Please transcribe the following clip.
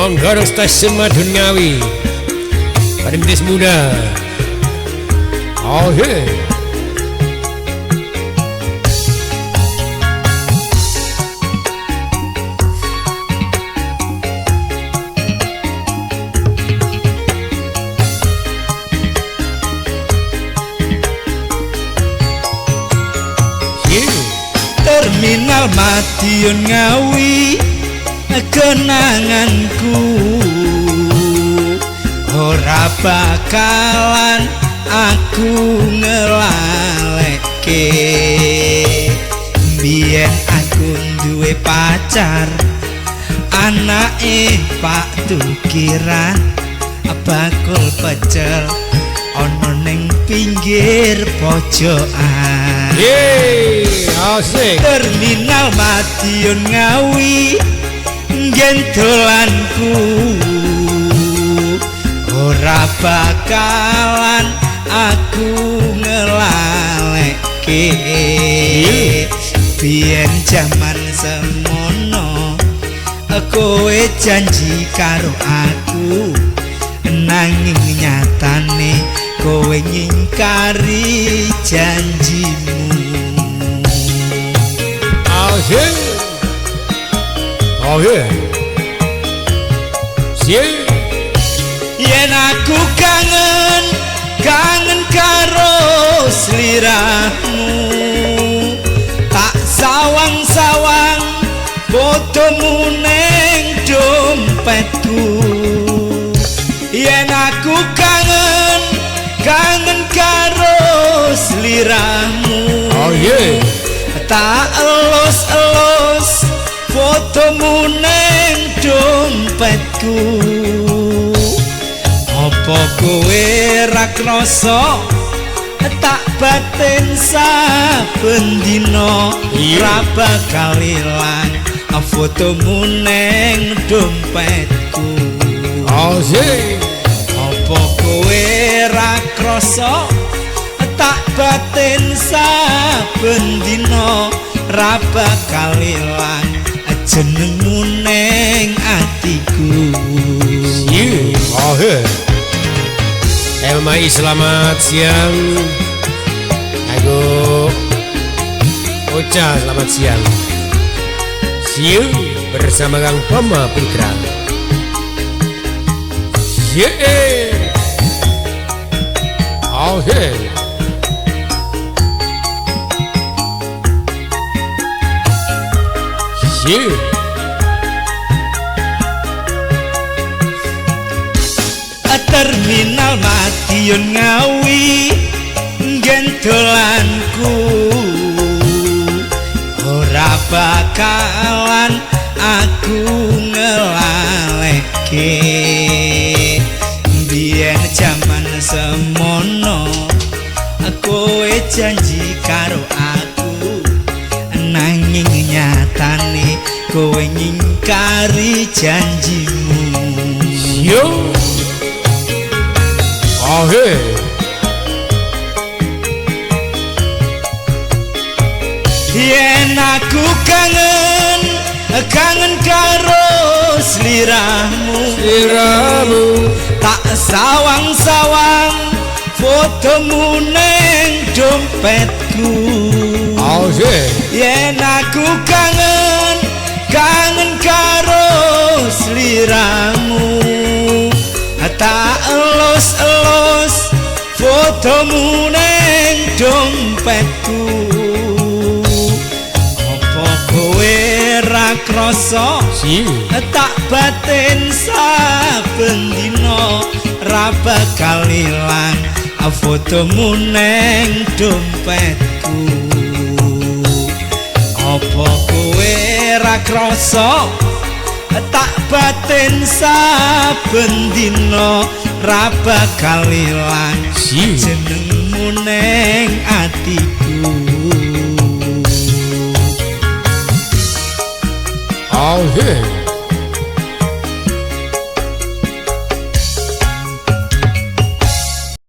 Manggar Stasiun Madiun Ngawi Perintis Muda. Oh yeah. Terminal Madiun Ngawi kenanganku ora bakalan aku ngelalekke. Biyen aku duwe pacar anake Pak Tukiran bakul pecel ana ning pinggir pojokan. Asik. Terminal Madiun Ngawi gendolanku ora bakalan aku ngelalekke. Biyen jaman semono kowe janji karo aku, nanging nyatane kowe ngingkari janjimu. Asik. Oh yeah. Siap. Yen aku kangen karo sliramu, tak sawang-sawang fotomu ning dompetku. Yen aku kangen karo sliramu, Oh yeah. tak elus-elus fotomu ning dompetku. Apa kowe ra krasa tak batin saben dina ra bakal ilang fotomu ning dompetku. Asik. Apa kowe ra krasa tak batin saben dina ra bakal ilang jenengmu ning atiku. Oh yeah. Elmai selamat siang. Aku Ocha selamat siang. Siu bersama Kang Bama Putra. Yeah. Oh yeah. Siu. Terminal Madiun Ngawi gendolanku ora bakalan aku ngelalekke. Biyen jaman semono kowe janji karo aku, nanging nyatane kowe ngingkari janjimu. Yo. Oh hey. Yen aku kangen karo sliramu, tak sawang-sawang fotomu ning dompetku. Oh yeah. Yen aku kangen karo sliramu, tak elus-elus fotomu ning dompetku. Apa kowe ra krasa tak batin saben dina ra bakal ilang fotomu ning dompetku. Apa kowe ra krasa tak batin saben dina ra bakal ilang jenengmu ning atiku. Oh yeah.